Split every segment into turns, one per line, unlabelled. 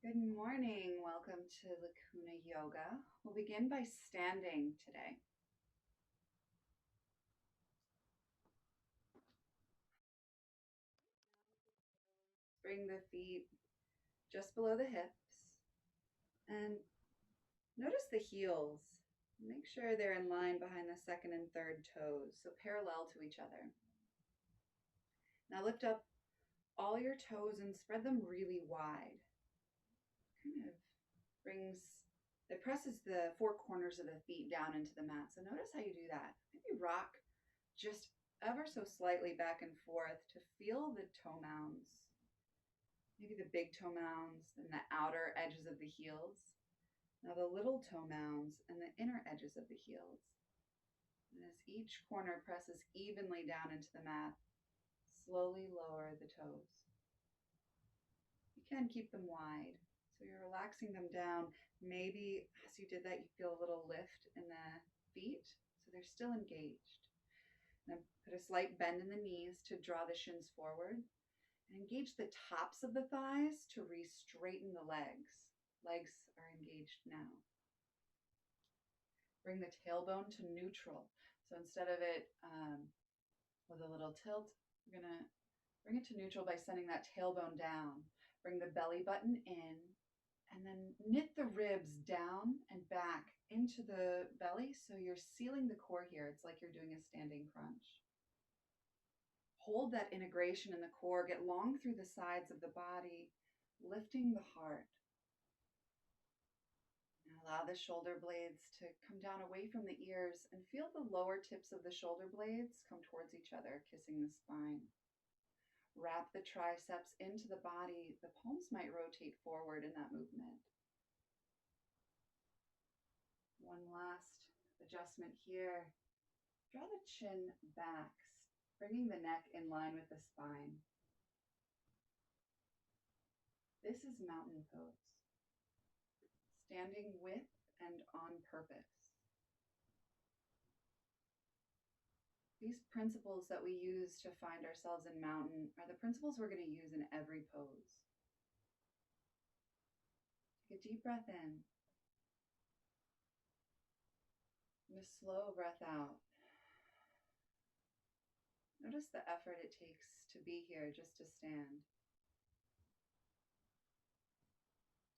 Good morning. Welcome to LACUNA Yoga. We'll begin by standing today. Bring the feet just below the hips and notice the heels. Make sure they're in line behind the second and third toes, so parallel to each other. Now lift up all your toes and spread them really wide. Kind of it presses the four corners of the feet down into the mat. So notice how you do that. Maybe rock just ever so slightly back and forth to feel the toe mounds. Maybe the big toe mounds and the outer edges of the heels. Now the little toe mounds and the inner edges of the heels. And as each corner presses evenly down into the mat, slowly lower the toes. You can keep them wide. So you're relaxing them down. Maybe as you did that, you feel a little lift in the feet. So they're still engaged. Now put a slight bend in the knees to draw the shins forward. And engage the tops of the thighs to re-straighten the legs. Legs are engaged now. Bring the tailbone to neutral. So instead of it with a little tilt, we're going to bring it to neutral by sending that tailbone down. Bring the belly button in, and then knit the ribs down and back into the belly so you're sealing the core here. It's like you're doing a standing crunch. Hold that integration in the core, get long through the sides of the body, lifting the heart. And allow the shoulder blades to come down away from the ears and feel the lower tips of the shoulder blades come towards each other, kissing the spine. Wrap the triceps into the body. The palms might rotate forward in that movement. One last adjustment here. Draw the chin back, bringing the neck in line with the spine. This is mountain pose. Standing with and on purpose. These principles that we use to find ourselves in mountain are the principles we're going to use in every pose. Take a deep breath in. And a slow breath out. Notice the effort it takes to be here, just to stand.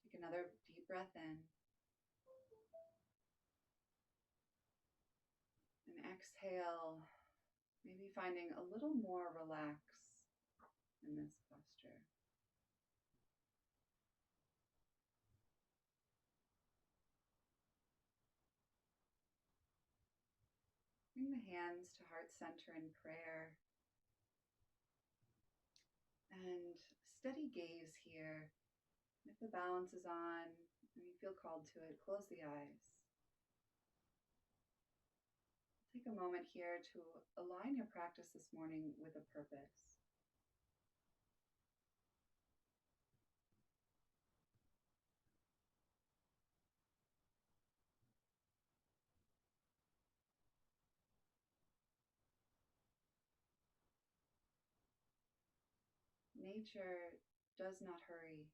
Take another deep breath in. And exhale, maybe finding a little more relax in this posture. Bring the hands to heart center in prayer. And steady gaze here. If the balance is on and you feel called to it, close the eyes. Take a moment here to align your practice this morning with a purpose. Nature does not hurry,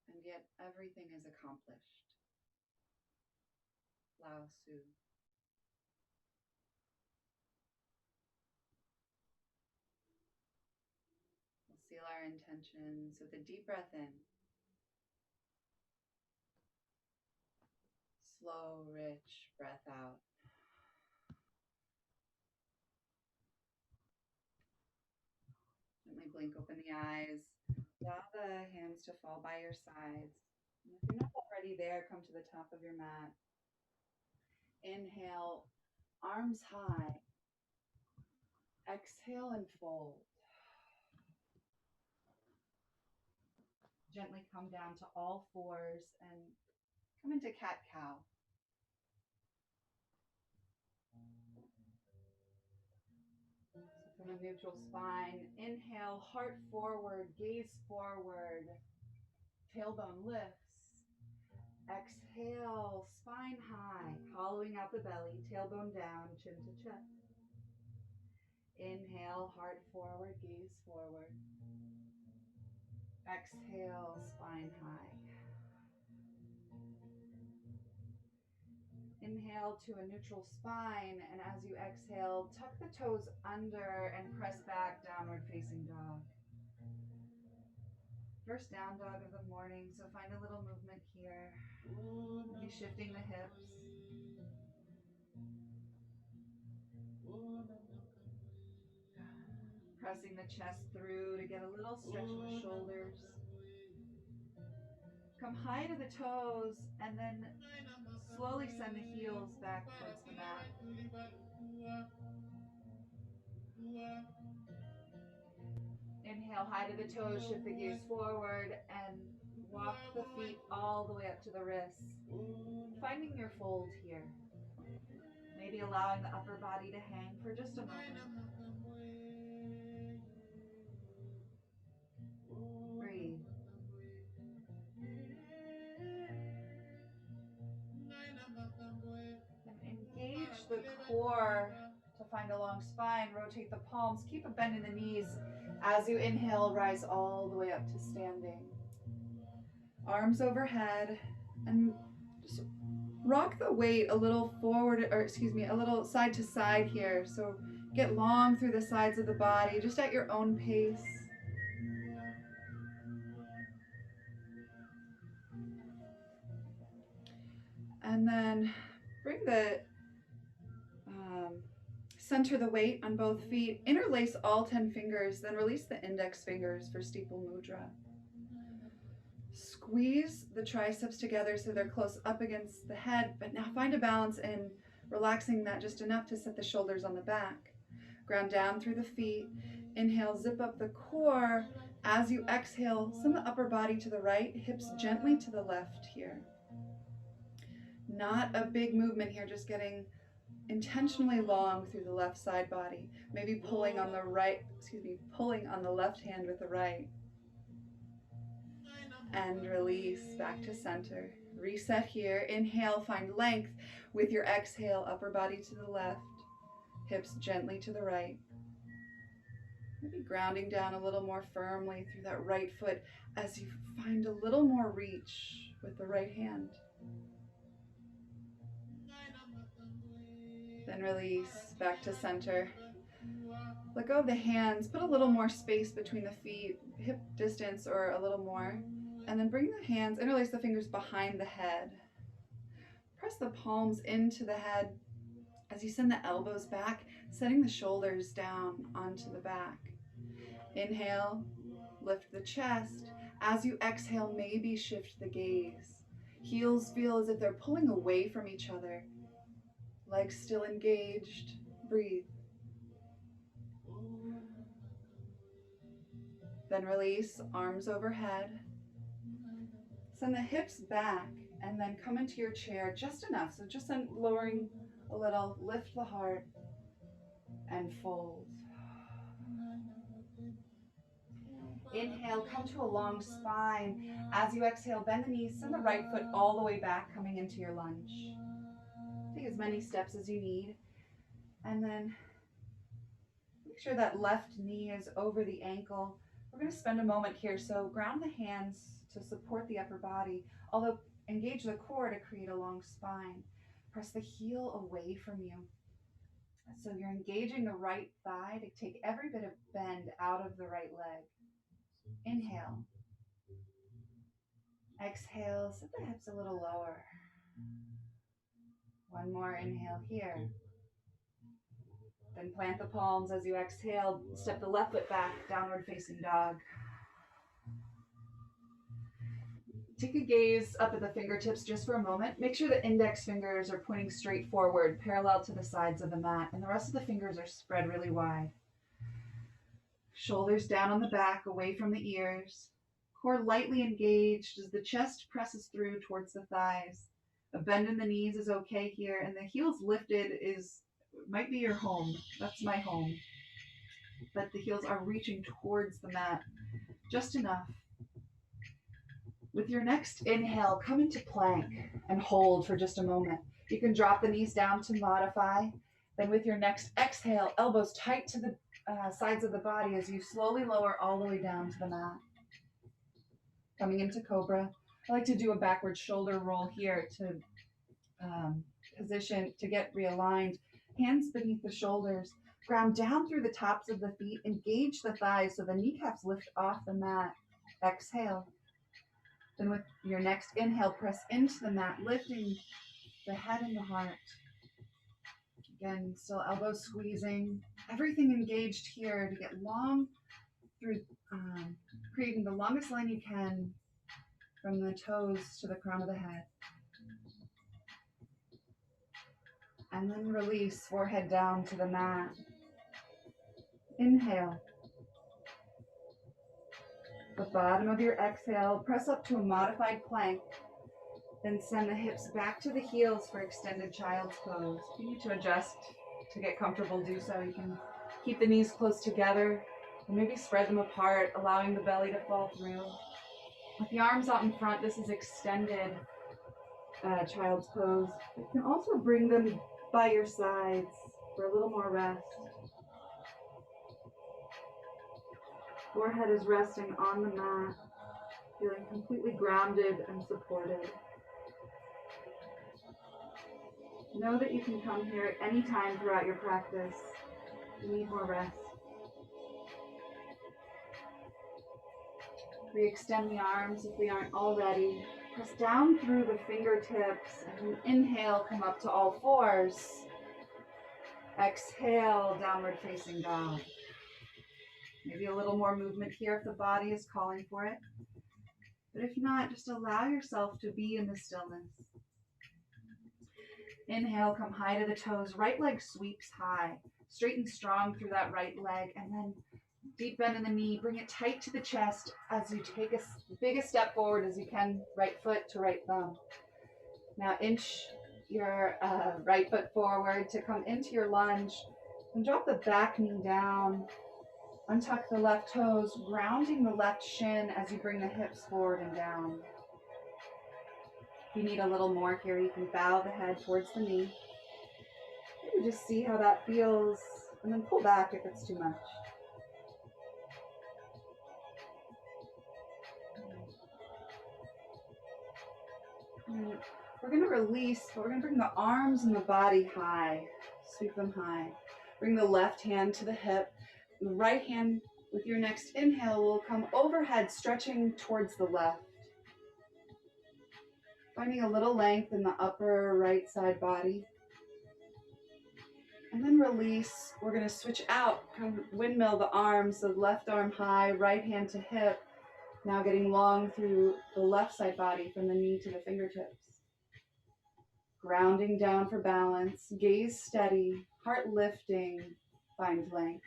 and yet everything is accomplished. Lao Tzu. We'll seal our intentions with a deep breath in. Slow, rich breath out. Gently blink open the eyes. Allow the hands to fall by your sides. And if you're not already there, come to the top of your mat. Inhale, arms high. Exhale and fold. Gently come down to all fours and come into cat-cow. So from a neutral spine, inhale, heart forward, gaze forward, tailbone lifts. Exhale, spine high, hollowing out the belly, tailbone down, chin to chest. Inhale, heart forward, gaze forward. Exhale, spine high. Inhale to a neutral spine, and as you exhale, tuck the toes under and press back, downward facing dog. First down dog of the morning, so find a little movement here. Maybe shifting the hips. Pressing the chest through to get a little stretch in the shoulders. Come high to the toes and then slowly send the heels back towards the mat. Inhale, high to the toes, shift the gaze forward and walk the feet all the way up to the wrists. Finding your fold here. Maybe allowing the upper body to hang for just a moment. Breathe. And engage the core to find a long spine. Rotate the palms. Keep a bend in the knees. As you inhale, rise all the way up to standing. Arms overhead. And just rock the weight a little forward, or excuse me, a little side to side here. So get long through the sides of the body, just at your own pace. And then bring the center the weight on both feet. Interlace all 10 fingers, then release the index fingers for steeple mudra. Squeeze the triceps together so they're close up against the head, but now find a balance in relaxing that just enough to set the shoulders on the back. Ground down through the feet. Inhale, zip up the core. As you exhale, send the upper body to the right, hips gently to the left here. Not a big movement here, just getting intentionally long through the left side body. Maybe pulling on the left hand with the right. And release back to center. Reset here. Inhale, find length with your exhale, upper body to the left, hips gently to the right. Maybe grounding down a little more firmly through that right foot as you find a little more reach with the right hand. Then release back to center. Let go of the hands, put a little more space between the feet, hip distance or a little more. And then bring the hands, interlace the fingers behind the head. Press the palms into the head as you send the elbows back, setting the shoulders down onto the back. Inhale, lift the chest. As you exhale, maybe shift the gaze. Heels feel as if they're pulling away from each other. Legs still engaged. Breathe. Then release, arms overhead. Send the hips back and then come into your chair just enough. So just lowering a little, lift the heart and fold. Inhale, come to a long spine. As you exhale, bend the knees, send the right foot all the way back, coming into your lunge. Take as many steps as you need. And then make sure that left knee is over the ankle. We're going to spend a moment here. So ground the hands to support the upper body, although engage the core to create a long spine. Press the heel away from you. So you're engaging the right thigh to take every bit of bend out of the right leg. Inhale. Exhale, set the hips a little lower. One more inhale here. Then plant the palms as you exhale. Step the left foot back, downward facing dog. Take a gaze up at the fingertips just for a moment. Make sure the index fingers are pointing straight forward, parallel to the sides of the mat, and the rest of the fingers are spread really wide. Shoulders down on the back, away from the ears. Core lightly engaged as the chest presses through towards the thighs. A bend in the knees is okay here, and the heels lifted might be your home. That's my home. But the heels are reaching towards the mat, just enough. With your next inhale, come into plank and hold for just a moment. You can drop the knees down to modify. Then with your next exhale, elbows tight to the sides of the body as you slowly lower all the way down to the mat. Coming into Cobra. I like to do a backward shoulder roll here to position, to get realigned. Hands beneath the shoulders. Ground down through the tops of the feet. Engage the thighs so the kneecaps lift off the mat. Exhale. Then with your next inhale, press into the mat, lifting the head and the heart. Again, still elbows squeezing. Everything engaged here to get long through, creating the longest line you can from the toes to the crown of the head. And then release, forehead down to the mat. Inhale. The bottom of your exhale, press up to a modified plank. Then send the hips back to the heels for extended child's pose. If you need to adjust to get comfortable, do so. You can keep the knees close together, or maybe spread them apart, allowing the belly to fall through. With the arms out in front, this is extended child's pose. You can also bring them by your sides for a little more rest. Forehead is resting on the mat, feeling completely grounded and supported. Know that you can come here at any time throughout your practice. You need more rest. Re-extend the arms if we aren't already. Press down through the fingertips and inhale, come up to all fours. Exhale, downward facing dog. Maybe a little more movement here if the body is calling for it. But if not, just allow yourself to be in the stillness. Inhale, come high to the toes. Right leg sweeps high. Straighten strong through that right leg. And then deep bend in the knee. Bring it tight to the chest as you take as big a step forward as you can, right foot to right thumb. Now inch your right foot forward to come into your lunge. And drop the back knee down. Untuck the left toes, grounding the left shin as you bring the hips forward and down. If you need a little more here, you can bow the head towards the knee. Maybe just see how that feels, and then pull back if it's too much. And we're going to release, but we're going to bring the arms and the body high. Sweep them high. Bring the left hand to the hip. The right hand, with your next inhale, will come overhead, stretching towards the left. Finding a little length in the upper right side body. And then release. We're going to switch out, kind of windmill the arms, the left arm high, right hand to hip. Now getting long through the left side body from the knee to the fingertips. Grounding down for balance, gaze steady, heart lifting, find length.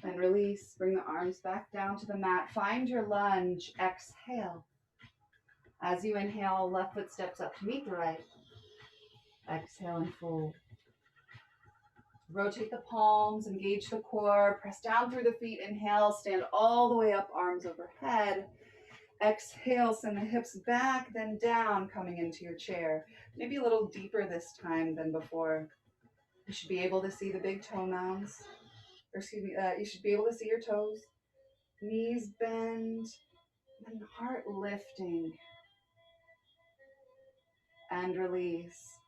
And release, bring the arms back down to the mat. Find your lunge, exhale. As you inhale, left foot steps up to meet the right. Exhale and fold. Rotate the palms, engage the core, press down through the feet, inhale, stand all the way up, arms overhead. Exhale, send the hips back, then down, coming into your chair. Maybe a little deeper this time than before. You should be able to see the big toe mounds. You should be able to see your toes. Knees bend, and heart lifting. And release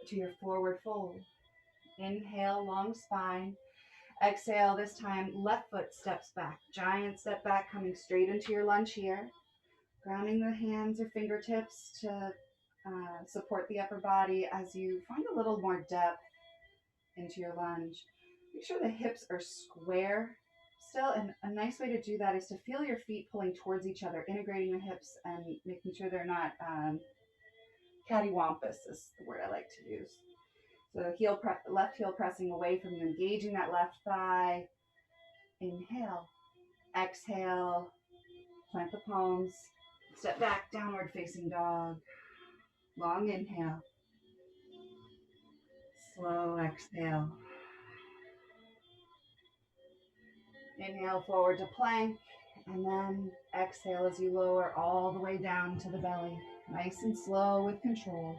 to your forward fold. Inhale, long spine. Exhale, this time left foot steps back. Giant step back, coming straight into your lunge here. Grounding the hands or fingertips to support the upper body as you find a little more depth into your lunge. Make sure the hips are square still, and a nice way to do that is to feel your feet pulling towards each other, integrating the hips and making sure they're not cattywampus is the word I like to use. So left heel pressing away from you, engaging that left thigh. Inhale. Exhale. Plant the palms. Step back, downward facing dog. Long inhale. Slow exhale. Inhale forward to plank, and then exhale as you lower all the way down to the belly. Nice and slow with control.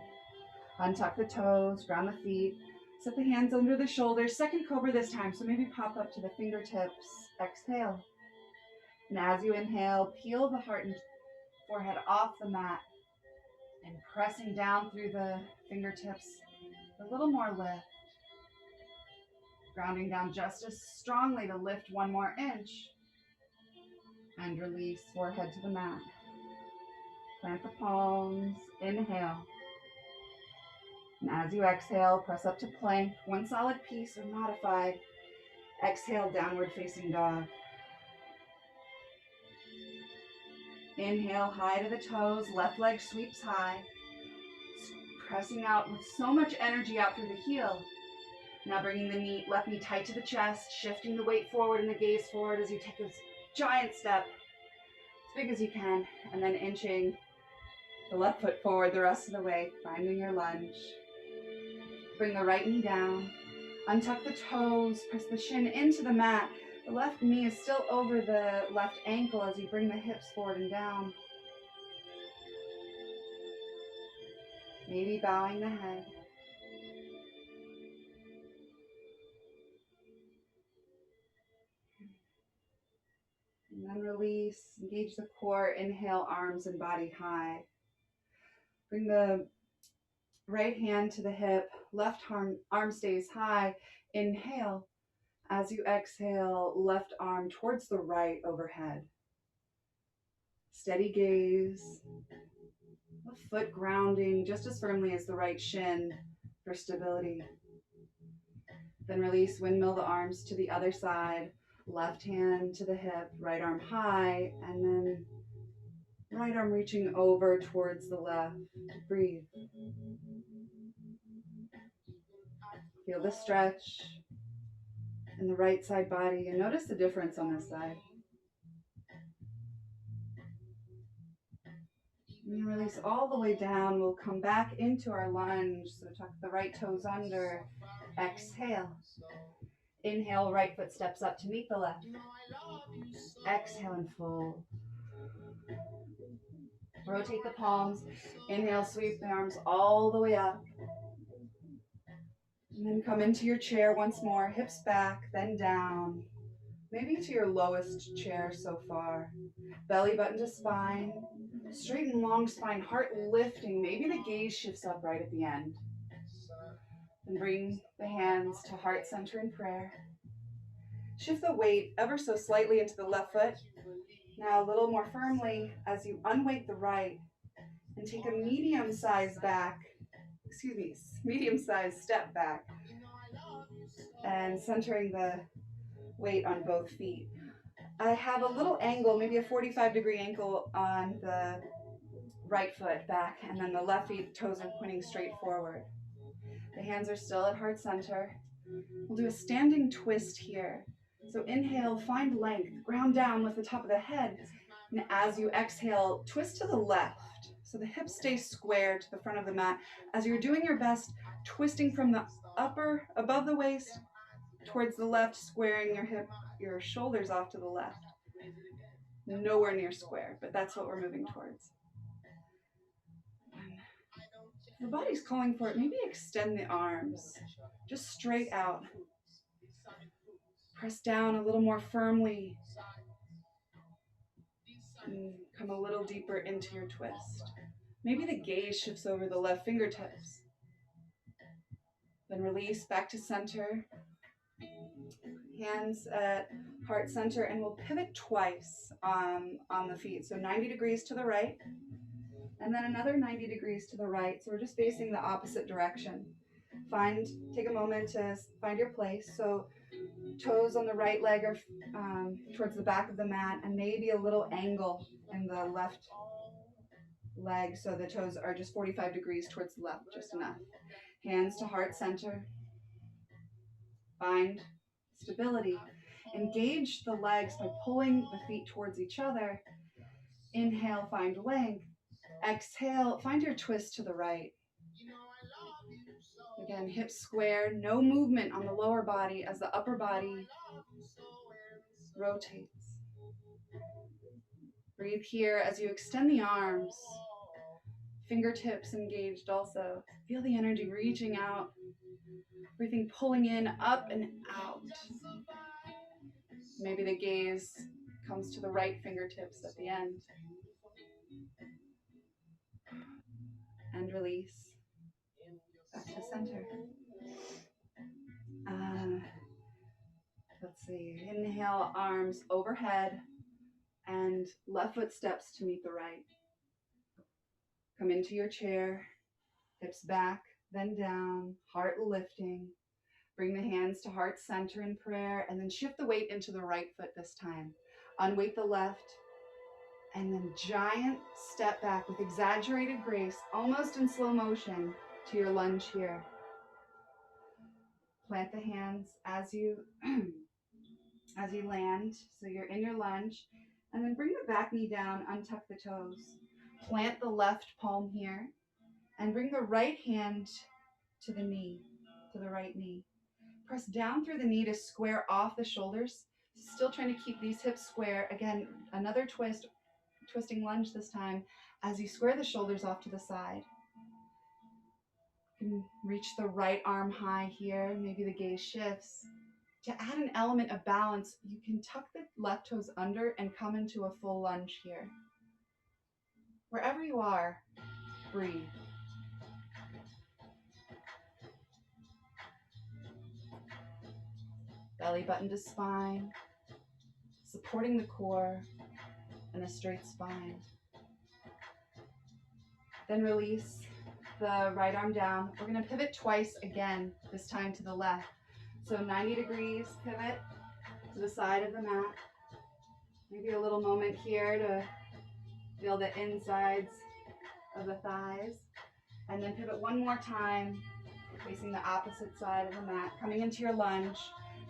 Untuck the toes, ground the feet. Set the hands under the shoulders. Second cobra this time, so maybe pop up to the fingertips. Exhale. And as you inhale, peel the heart and forehead off the mat and pressing down through the fingertips. A little more lift. Grounding down just as strongly to lift one more inch. And release, forehead to the mat. Plant the palms, inhale. And as you exhale, press up to plank, one solid piece or modified. Exhale, downward facing dog. Inhale, high to the toes, left leg sweeps high. Pressing out with so much energy out through the heel. Now bringing the left knee tight to the chest, shifting the weight forward and the gaze forward as you take a giant step, as big as you can, and then inching the left foot forward the rest of the way, finding your lunge. Bring the right knee down, untuck the toes, press the shin into the mat. The left knee is still over the left ankle as you bring the hips forward and down. Maybe bowing the head. And then release, engage the core, inhale, arms and body high. Bring the right hand to the hip, left arm stays high. Inhale. As you exhale, left arm towards the right overhead. Steady gaze. The foot grounding just as firmly as the right shin for stability. Then release, windmill the arms to the other side. Left hand to the hip, right arm high, and then right arm reaching over towards the left. Breathe. Feel the stretch in the right side body and notice the difference on this side. And release all the way down. We'll come back into our lunge. So tuck the right toes under. Exhale. Inhale, right foot steps up to meet the left. Exhale and fold. Rotate the palms. Inhale, sweep the arms all the way up. And then come into your chair once more. Hips back, then down. Maybe to your lowest chair so far. Belly button to spine. Straight and long spine, heart lifting. Maybe the gaze shifts up right at the end. And bring the hands to heart center in prayer. Shift the weight ever so slightly into the left foot. Now a little more firmly as you unweight the right and take a medium-sized step back. And centering the weight on both feet. I have a little angle, maybe a 45-degree angle on the right foot back, and then the left feet, toes are pointing straight forward. The hands are still at heart center. We'll do a standing twist here. So inhale, find length, ground down with the top of the head. And as you exhale, twist to the left. So the hips stay square to the front of the mat. As you're doing your best, twisting from the upper, above the waist, towards the left, squaring your shoulders off to the left. Nowhere near square, but that's what we're moving towards. The body's calling for it. Maybe extend the arms, just straight out. Press down a little more firmly. And come a little deeper into your twist. Maybe the gaze shifts over the left fingertips. Then release back to center. Hands at heart center, and we'll pivot twice on the feet. So 90 degrees to the right, and then another 90 degrees to the right. So we're just facing the opposite direction. Take a moment to find your place. So toes on the right leg are towards the back of the mat, and maybe a little angle in the left leg. So the toes are just 45 degrees towards the left, just enough. Hands to heart center. Find stability. Engage the legs by pulling the feet towards each other. Inhale, find length. Exhale, find your twist to the right. Again, hips square, no movement on the lower body as the upper body rotates. Breathe here as you extend the arms. Fingertips engaged also. Feel the energy reaching out. Everything pulling in, up and out. Maybe the gaze comes to the right fingertips at the end. And release. Back to center. Let's see. Inhale, arms overhead and left foot steps to meet the right. Come into your chair, hips back, then down, heart lifting. Bring the hands to heart center in prayer, and then shift the weight into the right foot this time. Unweight the left, and then giant step back with exaggerated grace, almost in slow motion, to your lunge here. Plant the hands as you land, so you're in your lunge, and then bring the back knee down, untuck the toes. Plant the left palm here, and bring the right hand to the knee, to the right knee. Press down through the knee to square off the shoulders. Still trying to keep these hips square. Again, another twisting lunge this time as you square the shoulders off to the side. You can reach the right arm high here. Maybe the gaze shifts. To add an element of balance, you can tuck the left toes under and come into a full lunge here. Wherever you are, breathe. Belly button to spine, supporting the core and a straight spine. Then release the right arm down. We're going to pivot twice again, this time to the left. So 90 degrees pivot to the side of the mat. Maybe a little moment here to feel the insides of the thighs. And then pivot one more time, facing the opposite side of the mat, coming into your lunge.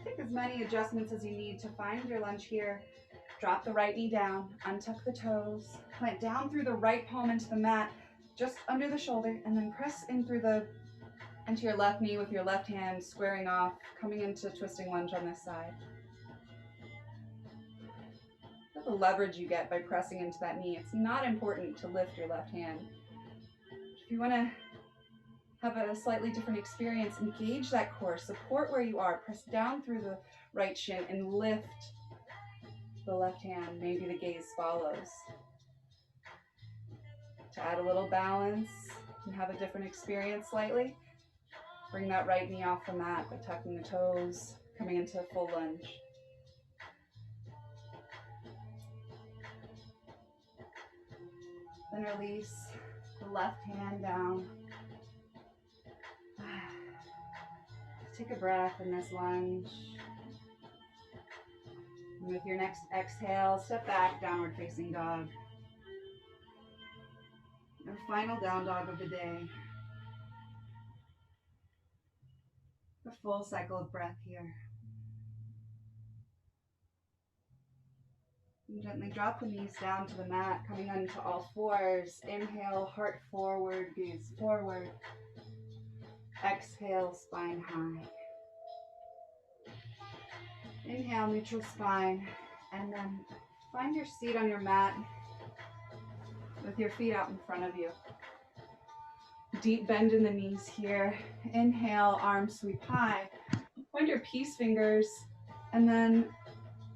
Take as many adjustments as you need to find your lunge here. Drop the right knee down, untuck the toes, plant down through the right palm into the mat, just under the shoulder, and then press in into your left knee with your left hand squaring off, coming into twisting lunge on this side. Feel the leverage you get by pressing into that knee. It's not important to lift your left hand. If you want to have a slightly different experience, engage that core, support where you are, press down through the right shin and lift the left hand. Maybe the gaze follows. To add a little balance and have a different experience slightly, bring that right knee off the mat by tucking the toes, coming into a full lunge. Then release the left hand down. Take a breath in this lunge. And with your next exhale, step back, downward facing dog. Our final down dog of the day. A full cycle of breath here. And gently drop the knees down to the mat, coming onto all fours. Inhale, heart forward, gaze forward. Exhale, spine high. Inhale, neutral spine. And then find your seat on your mat with your feet out in front of you. Deep bend in the knees here. Inhale, arms sweep high. Find your peace fingers, and then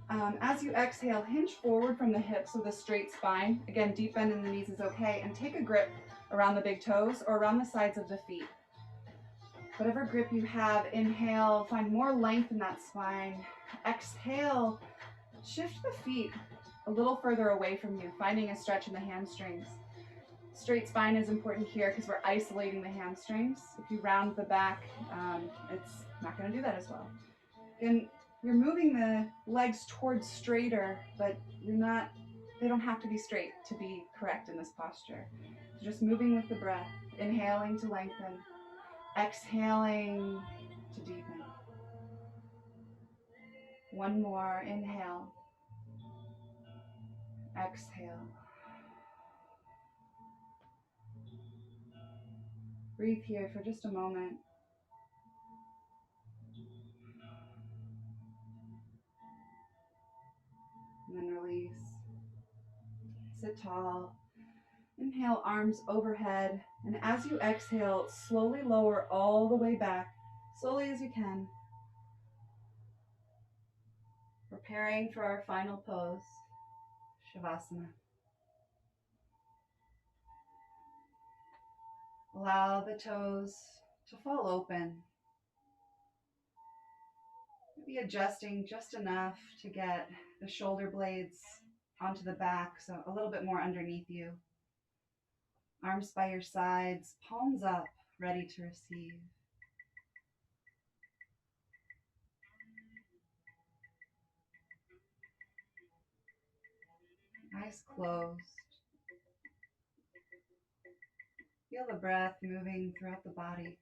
as you exhale, hinge forward from the hips with a straight spine. Again, deep bend in the knees is okay, and take a grip around the big toes or around the sides of the feet. Whatever grip you have, inhale, find more length in that spine. Exhale, shift the feet a little further away from you, finding a stretch in the hamstrings. Straight spine is important here because we're isolating the hamstrings. If you round the back, it's not going to do that as well. And you're moving the legs towards straighter, but they don't have to be straight to be correct in this posture. So just moving with the breath, inhaling to lengthen, exhaling to deepen. One more, inhale, exhale. Breathe here for just a moment. And then release. Sit tall. Inhale, arms overhead. And as you exhale, slowly lower all the way back, slowly as you can. Preparing for our final pose. Shavasana. Allow the toes to fall open. Maybe adjusting just enough to get the shoulder blades onto the back, so a little bit more underneath you. Arms by your sides, palms up, ready to receive. Eyes closed. Feel the breath moving throughout the body.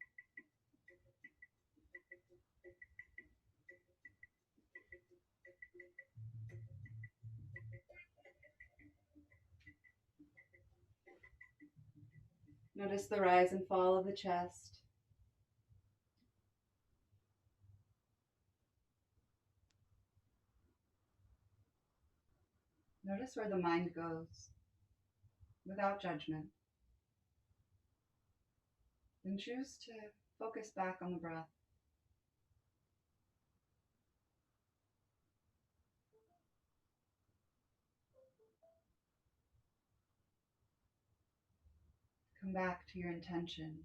Notice the rise and fall of the chest. Notice where the mind goes without judgment. Then choose to focus back on the breath. Come back to your intention.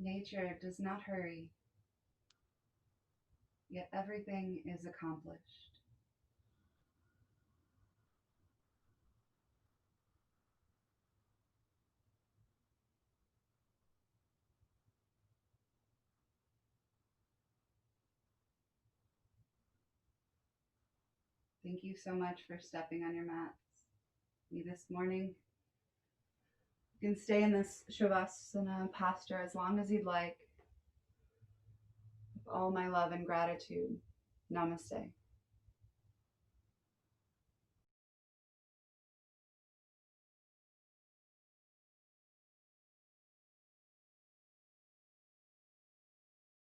Nature does not hurry, yet everything is accomplished. Thank you so much for stepping on your mats. Me this morning. You can stay in this Shavasana posture as long as you'd like. With all my love and gratitude. Namaste.